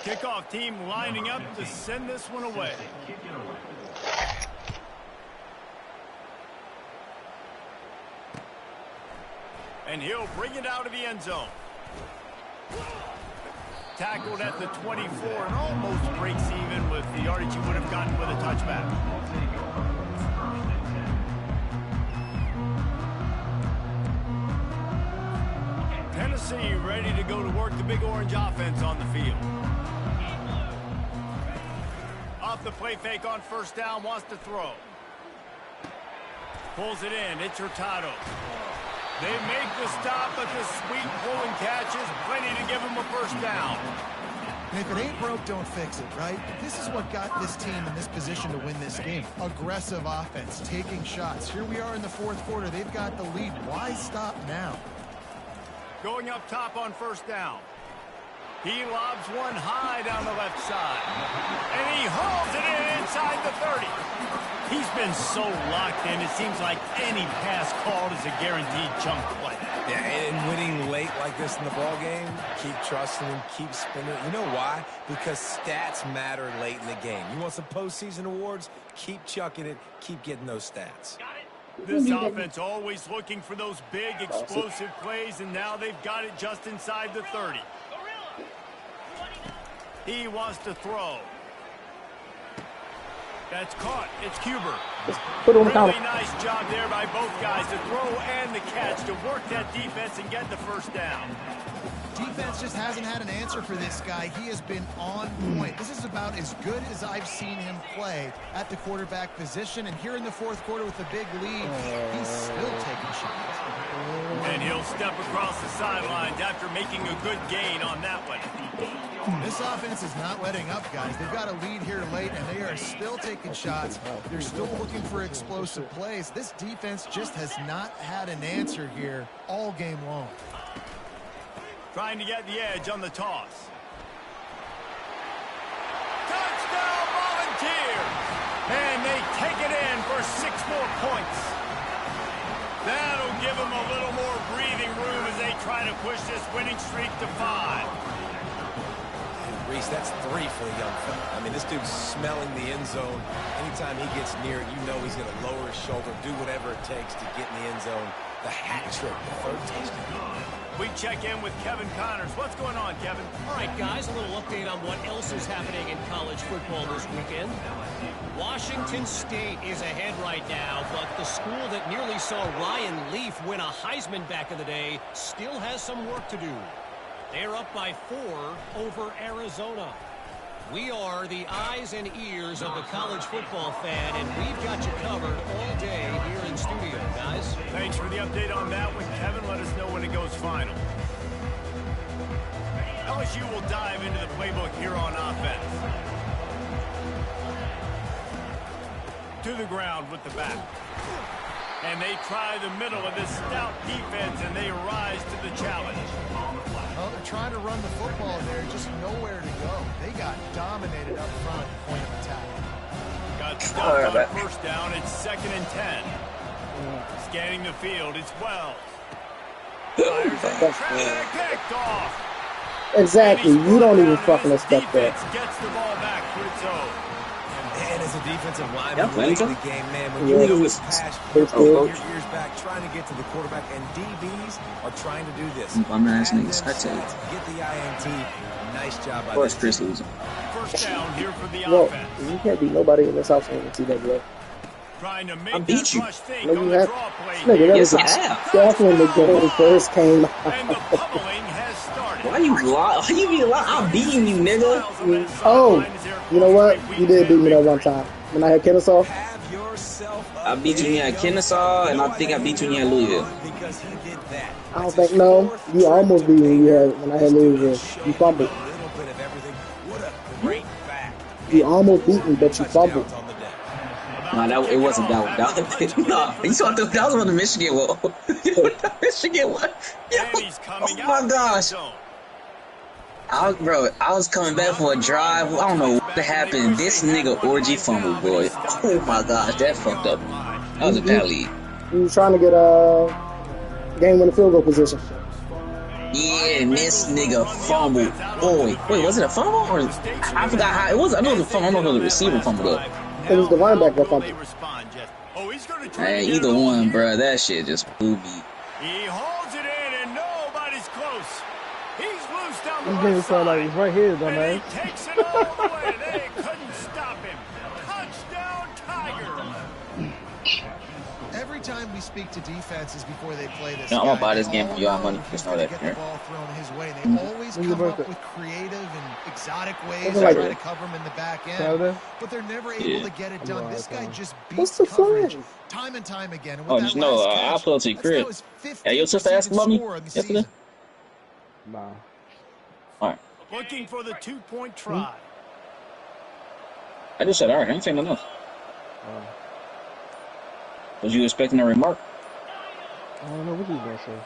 Kickoff team lining up to send this one away. And he'll bring it out of the end zone. Tackled at the 24 and almost breaks even with the yardage he would have gotten with a touchback. Tennessee ready to go to work the Big Orange offense on the field. Off the play fake on first down, wants to throw. Pulls it in, it's Hurtado. They make the stop, but the sweet pulling catch is plenty to give them a first down. And if it ain't broke, don't fix it, right? This is what got this team in this position to win this game. Aggressive offense, taking shots. Here we are in the fourth quarter. They've got the lead. Why stop now? Going up top on first down. He lobs one high down the left side. And he hauls it in inside the 30. He's been so locked in, it seems like any pass called is a guaranteed chunk play. Yeah, and winning late like this in the ball game, keep trusting him, keep spinning. You know why? Because stats matter late in the game. You want some postseason awards? Keep chucking it, keep getting those stats. This offense always looking for those big explosive plays, and now they've got it just inside the 30. He wants to throw. That's caught. It's Cuber. Really nice job there by both guys to throw and the catch to work that defense and get the first down. Defense just hasn't had an answer for this guy. He has been on point. This is about as good as I've seen him play at the quarterback position. And here in the fourth quarter with a big lead, he's still taking shots. And he'll step across the sidelines after making a good gain on that one. This offense is not letting up, guys. They've got a lead here late, and they are still taking shots. They're still looking for explosive plays. This defense just has not had an answer here all game long. Trying to get the edge on the toss. Touchdown Volunteers! And they take it in for 6 more points. That'll give them a little more breathing room as they try to push this winning streak to 5. Reese, that's 3 for the young fella. I mean, this dude's smelling the end zone. Anytime he gets near it, you know he's going to lower his shoulder, do whatever it takes to get in the end zone. The hat trick, the 3rd touchdown. We check in with Kevin Connors. What's going on, Kevin? All right, guys, a little update on what else is happening in college football this weekend. Washington State is ahead right now, but the school that nearly saw Ryan Leaf win a Heisman back in the day still has some work to do. They're up by 4 over Arizona. We are the eyes and ears of the college football fan, and we've got you covered all day here in studio, guys. Thanks for the update on that one, Kevin. Let us know when it goes final. LSU will dive into the playbook here on offense. To the ground with the back. And they try the middle of this stout defense, and they rise to the challenge. Well, they're trying to run the football there, just nowhere to go. They got dominated up front at point of attack. Got stopped on first down. It's 2nd and 10. Scanning the field, it's Wells. Picked off. Exactly. You don't even fucking expect that. Gets the ball back for its own. And as a defensive lineman, late in the game, man, when you know it's pass, your ears back, trying to get to the quarterback, and DBs are trying to do this. I'm not asking this. I tell you. Get the INT. Nice job by Of course, Chris losing. First down here for the offense. offense. You can't beat nobody in this house in the TWA. Trying to make I beat you. No, you have. Nigga, Yes, I have. That's when the game first came out. And the pummeling has started. Why you lie? Why you be lying? I'm beating you, nigga. Oh, you know what? You did beat me that one time. When I had Kennesaw. I beat you when you had Kennesaw, and I think I beat you when you had Louisville. I don't think, no. You almost beat me when I had Louisville. You fumbled. You almost beat me, but you fumbled. No, it wasn't that one. No, you saw that was on the Michigan one. Michigan one. Oh my gosh. I was coming back for a drive. I don't know what happened. This nigga orgy fumble, boy. Oh my gosh, that fucked up. That was a bad lead. You was trying to get a game-winning field goal position. Yeah, and this nigga fumbled. Boy, wait, was it a fumble or I forgot how it was? I know it was a fumble. I don't know if the receiver fumbled up. It was the running back that fumbled. Hey, either one, bro. That shit just blew me. He hauls it in, and nobody's close. He's loose down the This right nigga sound like side. he's right here, And dumbass. he takes it all the way. They couldn't stop him. Touchdown, Tigers. Every time we speak to defenses before they play this, No, I'm gonna buy this game for y'all money. Just know that. Get the ball thrown his way. They always When's your come up birthday? with creative and exotic ways When's to your try to birthday? cover him in the back end, Saturday? but they're never able to get it done. This guy just What's beats the coverage flag? time and time again. And Oh, with just that know, last I'll catch, pull up to your that's now crib. his 15th Hey, your sister asked about me score of the yesterday? season. Nah. Alright. Looking for the two-point try. I just said, alright, I ain't saying nothing else. Was you expecting a remark? I don't know what he's gonna say.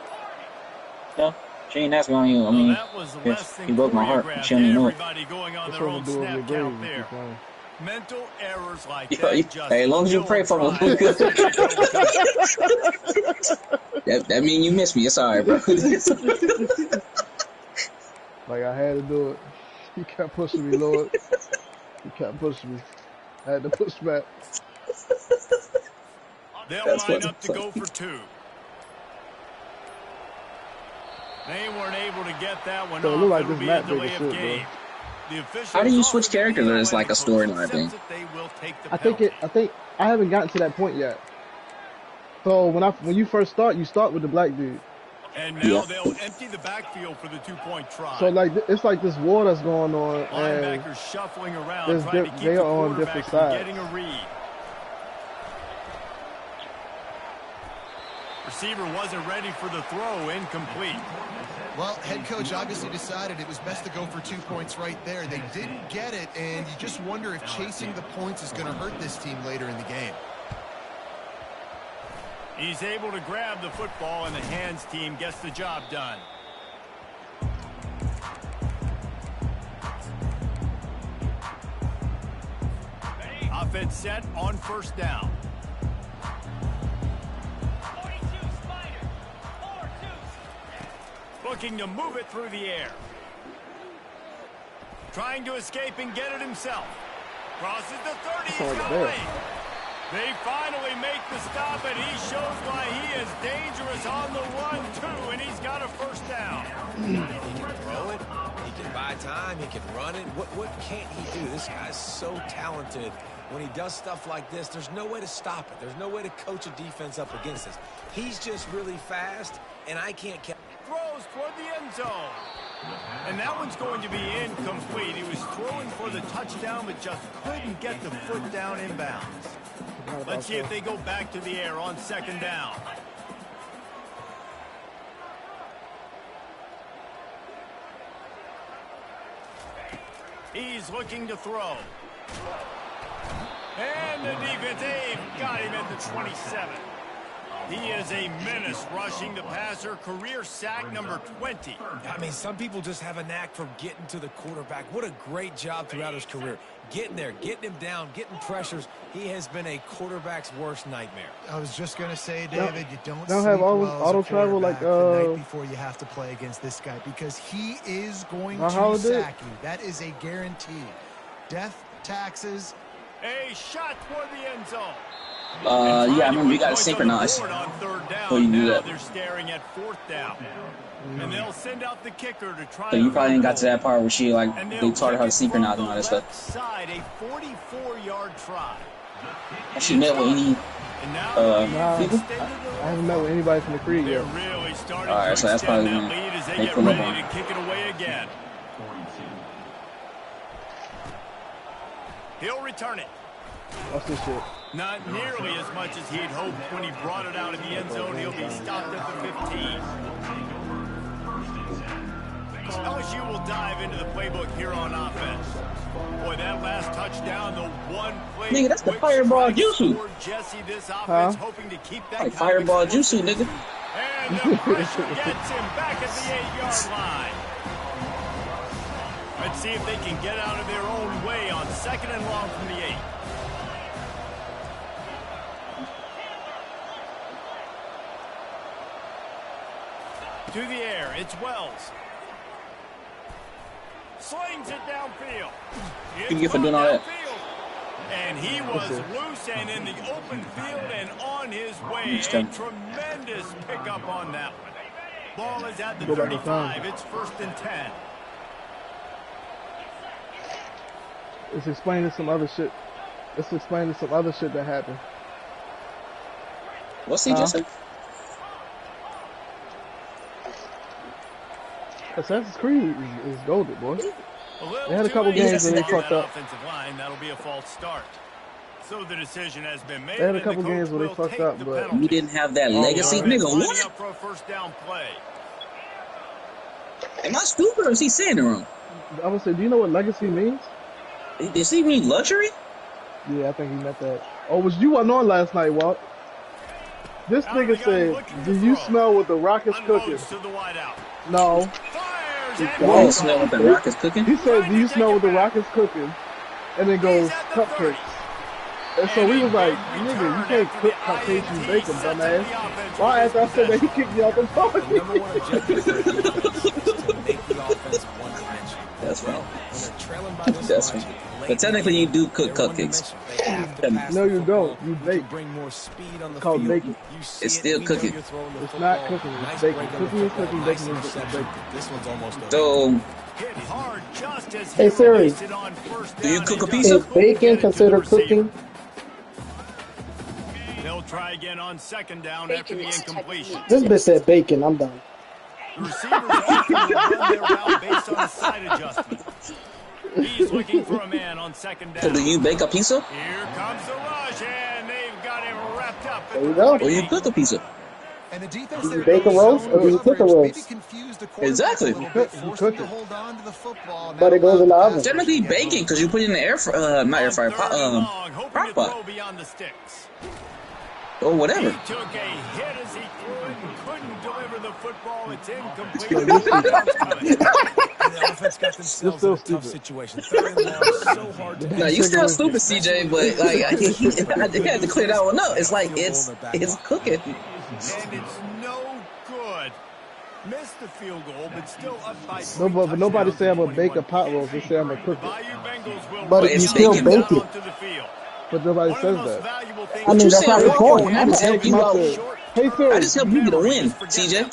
No. She ain't asking on you. I mean, that was less if than he broke my heart. choreographed. She don't even know it. Everybody going on What's their wrong own to do with your snap grades? count there. Mental errors like Yo, that just hey, as long as you pray for me. that mean you miss me. It's alright, bro. Like I had to do it. He kept pushing me, Lord. He kept pushing me. I had to push back. They'll That's line what- up to go for two. They weren't able to get that one So it off. look like It'll this be map a bigger delay of shit, game. bro. The officials How do you offer switch the characters deal, or it's and like the a storyline coach thing? accepts that they will take the I think I haven't gotten to that point yet. So when you first start, you start with the black dude. And now Yeah. they'll empty the backfield for the two-point try. So like it's like this war that's going on, and Linebackers shuffling around, there's trying to keep they the are on quarterback different from sides. getting a read. Receiver wasn't ready for the throw, incomplete. Well, head coach obviously decided it was best to go for 2 points right there. They didn't get it, and you just wonder if chasing the points is going to hurt this team later in the game. He's able to grab the football, and the hands team gets the job done. Offense set on first down. Looking to move it through the air. Trying to escape and get it himself. Crosses the 30. He's got a lane. They finally make the stop, and he shows why he is dangerous on the run, too, and he's got a first down. He can throw it. He can buy time. He can run it. What can't he do? This guy's so talented. When he does stuff like this, there's no way to stop it. There's no way to coach a defense up against this. He's just really fast, and I can't catch. Throws toward the end zone. And that one's going to be incomplete. He was throwing for the touchdown, but just couldn't get the foot down inbounds. Let's see if they go back to the air on second down. He's looking to throw. And the defense, they've got him at the 27. He is a menace rushing the passer. Career sack number 20. I mean, some people just have a knack for getting to the quarterback. What a great job throughout his career. Getting there, getting him down, getting pressures. He has been a quarterback's worst nightmare. I was just going to say, David, you don't have sleep all well as a auto travel like, quarterback the night before you have to play against this guy, because he is going to Holiday? sack you. That is a guarantee. Death, taxes. A shot toward the end zone. Yeah, I remember you got to synchronize. On third down. So you do now that. They're staring at fourth down. And they'll send out the kicker to try. So you probably ain't got to that part where she like and they taught her how to synchronize and all that stuff. Left side, a 44-yard try. Has she met with any And now people? I haven't met with anybody from the creed they're yet. really starting All right, to so that's extend probably that when lead as they they get pull up ready on to kick it away again. He'll return it. What's this shit? Not nearly as much as he'd hoped when he brought it out of the end zone. He'll be stopped at the 15. LSU will dive into the playbook here on offense. Boy, that last touchdown, the one play. Nigga, that's the fireball jutsu. Jesse, this offense hoping to keep that Like fireball jutsu, nigga. And the pressure gets him back at the 8-yard line. Let's see if they can get out of their own way on second and long from the 8. To the air, it's Wells. Slings it downfield. You get for doing all that. And he was loose and in the open field and on his way. A tremendous pickup on that one. Ball is at the 35. It's 1st and 10. It's explaining some other shit. It's explaining some other shit that happened. What's he just said? Assassin's Creed is golded, boy. They had a couple games where they fucked up. That'll be a false start. So the decision has been made. They had a couple games where they fucked up, but you didn't have that legacy, nigga. What? For a first down play. Am I stupid or is he saying it wrong? I would say, do you know what legacy means? Does he mean luxury? Yeah, I think he meant that. Oh, was you wasn't on last night, Walt? This nigga said, "Do you smell what the Rock is cooking?" No. You smell what the Rock is cooking? He said, "Do you smell what the Rock is cooking?" And then goes cupcakes. And so we was like, "Nigga, you can't cook cupcakes and bake them, dumbass." Well, after I said that, he kicked me out the party. That's right. That's right. But technically, you do cook cupcakes. No, you don't. You bake. It's called baking. It's still cooking. It's not cooking. It's baking. Cooking is cooking. Baking is baking. So, hey Siri, do you cook a pizza? Is bacon considered cooking? They'll try again on 2nd down after the incompletion. This bitch said bacon. I'm done. The receivers often run their route based on a side adjustment. He's looking for a man on 2nd down. So do you bake a pizza? Here comes the rush, and they've got him wrapped up. There you go. Or you cook a pizza? And the defense do you bake a roast or do you cook a roast? Exactly. You cook it. But it goes in the oven. Technically baking because you put it in the not air fryer, crock pot. Or whatever. He took a hit as he threw it and couldn't deliver the football. It's incomplete. The offense got themselves in a tough situation. So hard now you sound stupid, CJ, but like I had to clear that one up. It's like it's cooking. And it's no good. Missed the field goal, but still up by. No, but nobody say I'm gonna bake a pot roast. They say I'm gonna cook it. But you still bake it. But nobody says that. I mean, that's not the point. I just help you out. Hey, Siri. I just help you get a win, CJ.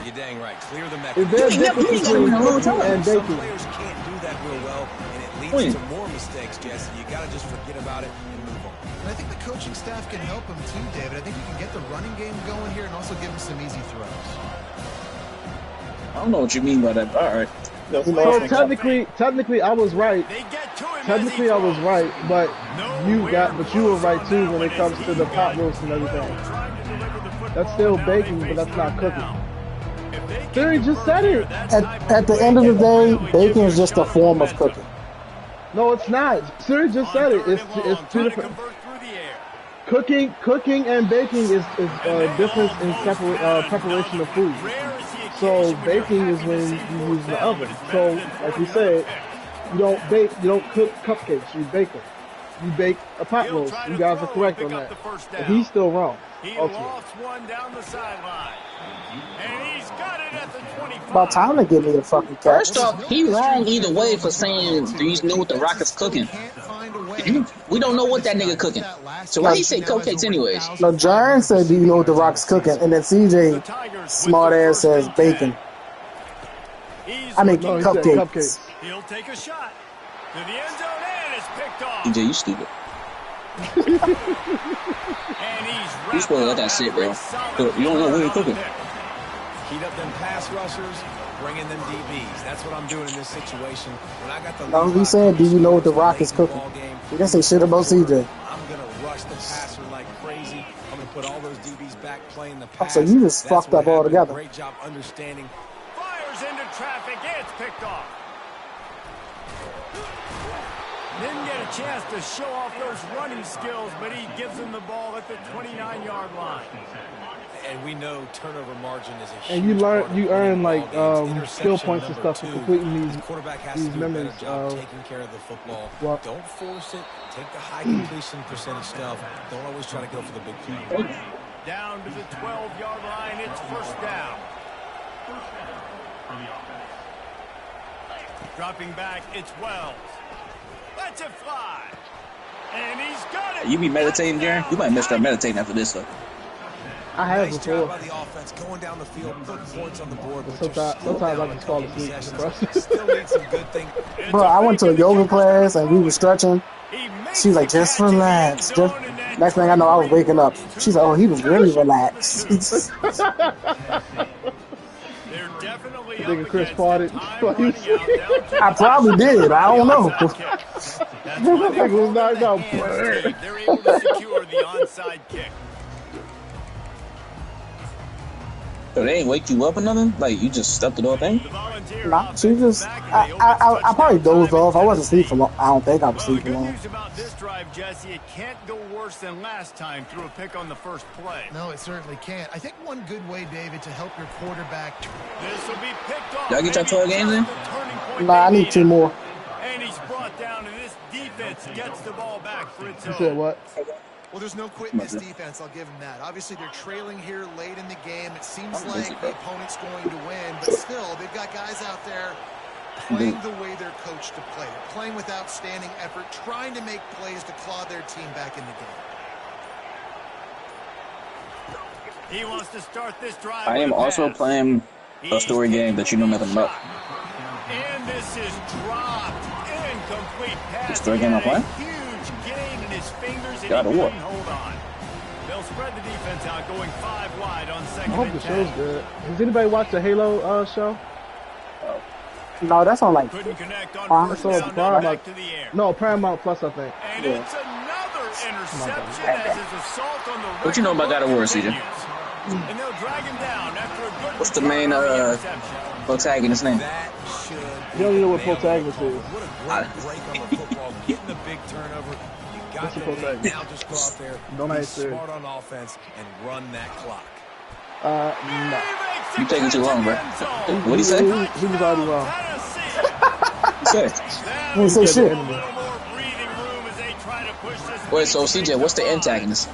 You're dang right. Clear the Is there a difference between cooking and baking? Players can't do that real well, and it leads to more mistakes, Jesse. You got to just forget about it and move on. And I think the coaching staff can help him too, David. I think you can get the running game going here and also give him some easy throws. I don't know what you mean by that. All right. So technically, I was right. Technically, I was right, but you were right too when it comes to the pot roast and everything. That's still baking, but that's not cooking. Siri just said it. At the end of the day, baking is just a form of cooking. No, it's not. Siri just said it. It's two different. Cooking and baking is different in preparation of food. So baking is when you use the oven. So like we said, you don't cook cupcakes. You bake them. You bake a pot roast. You guys are correct on that. But he's still wrong. He lost one down the sideline. And he's got it at the 25. About time to give me the fucking catch. First off, he wrong either way for saying, do you know what the Rock is cooking? We don't know what that nigga cooking. So why he say cupcakes anyways? No, Jaren said, do you know what the Rock's cooking? And then CJ, smart ass, says bacon. I mean, cupcakes. He'll take a shot to the end zone and it's picked off. DJ, you stupid. And he's supposed to let that shit, bro. You don't know what you're cooking. Heat up them pass rushers, bringing them DBs. That's what I'm doing in this situation. When I got the no, he said, do you know what the Rock is cooking? He didn't say shit about CJ. I'm going to rush the passer like crazy. I'm going to put all those DBs back playing the pass. So you just fucked up altogether. Great job understanding. Fires into traffic. It's picked off. Didn't get a chance to show off those running skills, but he gives him the ball at the 29-yard line. And we know turnover margin is a huge and you earn like skill Interception points and number stuff for 2. completing The quarterback has these to do a better memories. job taking care of the football. Well, don't force it. Take the high completion percentage stuff. Don't always try to go for the big play. Down to the 12-yard line. It's first down. Dropping back, it's Wells. Let's it fly. And he's got it. You be meditating, Darren? You might start meditating after this, though. I have nice before. job by the offense, going down the field, putting points on the board. But Sometimes I just fall asleep. Still need some good things. Bro, I went to a yoga class and we were stretching. She was like, just relax. Just... Next thing I know, I was waking up. She's like, oh, he was really relaxed. Nigga Chris farted. I probably did. I don't know. That was knocked out. They're able to secure the onside kick. So they ain't wake you up or nothing? Like, you just stepped the whole thing? Nah, she just... I probably dozed off. I wasn't asleep for long. I don't think I was asleep for long. The good news about this drive, Jesse, it can't go worse than last time through a pick on the first play. No, it certainly can't. I think one good way, David, to help your quarterback... This will be picked off. Y'all get your 12 games in? Nah, I need 2 more. And he's brought down, and this defense gets the ball back for its own. You said what? Well, there's no quitting this defense. I'll give them that. Obviously, they're trailing here late in the game. It seems like the opponent's going to win, but still, they've got guys out there playing the way they're coached to play. They're playing with outstanding effort, trying to make plays to claw their team back in the game. He wants to start this drive. I am also playing a story game that you know nothing about. And this is dropped. Incomplete pass. The story game I'm playing? Huge gain in his fingers, and God, he what? couldn't hold on. They'll spread the defense out, going 5 wide on I second hope and the 10. show's good. Has anybody watched the Halo show? No, that's on like... Couldn't connect on Prime. first So down, Paramount- back to the air. No, Paramount Plus, I think. And Yeah. it's another interception as his assault on the What you know about God of War, Siiigh? And they'll drag him down after a good What's the main protagonist's name? That should You don't even know what protagonist is. What a great break on the football, getting the big turnover. You got What's the the lead. protagonist? Now just go out there, Don't be answer. smart on offense, and run that clock. No. You taking too long, bro. What'd he say? He was already wrong. Okay. He didn't say shit. Wait, so CJ, what's the antagonist?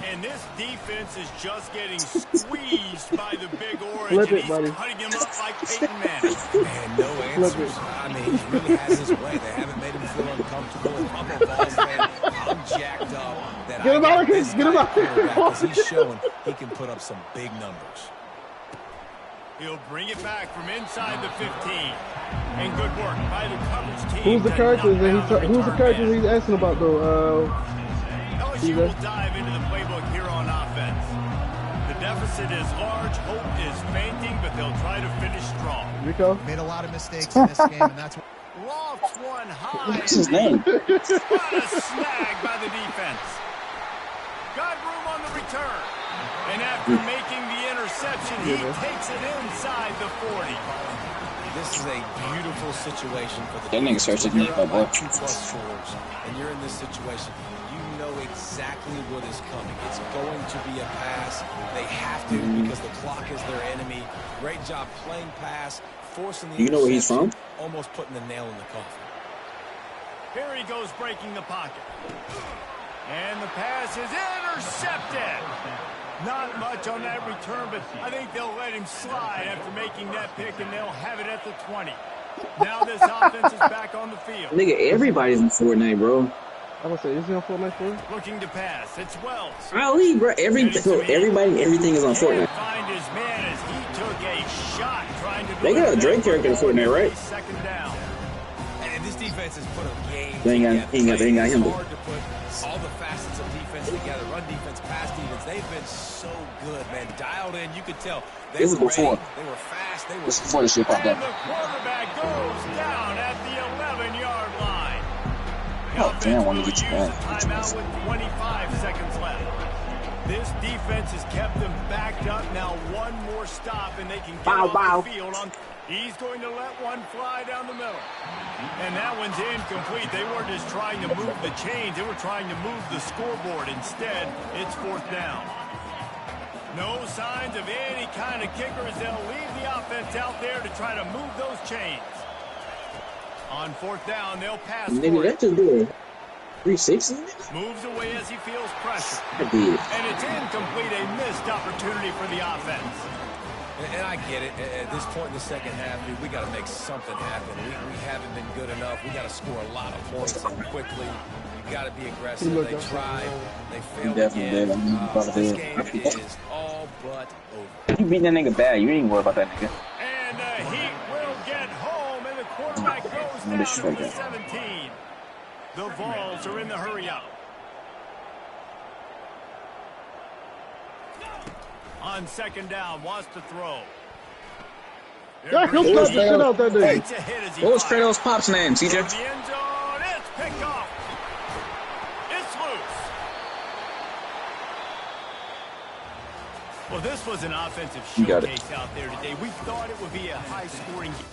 And this defense is just getting squeezed by the big orange. Flip it, and buddy. he's cutting him up like Peyton Manning. And no answers. I mean, he really has his way. They haven't made him feel uncomfortable. A couple balls, man, I'm jacked up. That Get him out of here. Get him out of here. Because he's showing he can put up some big numbers. He'll bring it back from inside the 15. And good work by the coverage team. Who's the characters that who's the characters he's asking about though? LSU will dive into the playbook here on offense. The deficit is large. Hope is fainting, but they'll try to finish strong. Rico? Made a lot of mistakes in this game, and that's what... Lofts one high. What's his name? What a snag by the defense. Got room on the return. And after making the interception, he takes it inside the 40. This is a beautiful situation for the That nigga starts to You're eat up my by boy. 2+ scores, and you're in this situation. You know exactly what is coming. It's going to be a pass. They have to because the clock is their enemy. Great job playing pass, forcing the You know where he's from? almost putting the nail in the coffin. Here he goes breaking the pocket. And the pass is intercepted. Not much on that return, but I think they'll let him slide after making that pick, and they'll have it at the 20. Now this offense is back on the field. Nigga, everybody's in Fortnite, bro. I'm gonna say, is he on Fortnite for? Looking to pass. It's Wells. Ali, bro. Everybody, everything is on Can't Fortnite. find his man as he took a shot trying to do They got a it Drake back character in Fortnite, right? Second down. And this defense has put a game They ain't got him. It's hard to put all the facets of defense together. Run defense, pass defense. They've been so good, man. Dialed in. You could tell. They This was were before. ready. They were fast. They were This is before the shit popped And up. the quarterback goes down at the 11-yard line. Oh, damn, wanna Will get you use back. a timeout with 25 seconds left. This defense has kept them backed up. Now one more stop, and they can get off the field. He's going to let one fly down the middle. And that one's incomplete. They weren't just trying to move the chains. They were trying to move the scoreboard. Instead, it's fourth down. No signs of any kind of kickers. They'll leave the offense out there to try to move those chains. On fourth down, they'll pass Nigga, for that it. just do a 360? Moves away as he feels pressure. I did. And it's incomplete, a missed opportunity for the offense. And I get it. At this point in the second half, dude, we got to make something happen. We haven't been good enough. We got to score a lot of points and quickly. You got to be aggressive. They tried. They failed again. This game is all but over. You beat that nigga bad. You ain't worry about that nigga. And the Heat will get home, and the quarterback goes down to the 17. The Vols are in the hurry-up. On second down, wants to throw. Yeah, he'll slap the shit out that dude. What was Kratos' pop's name, CJ? The end zone, it's picked off. It's loose. Well, this was an offensive showcase out there today. We thought it would be a high-scoring game.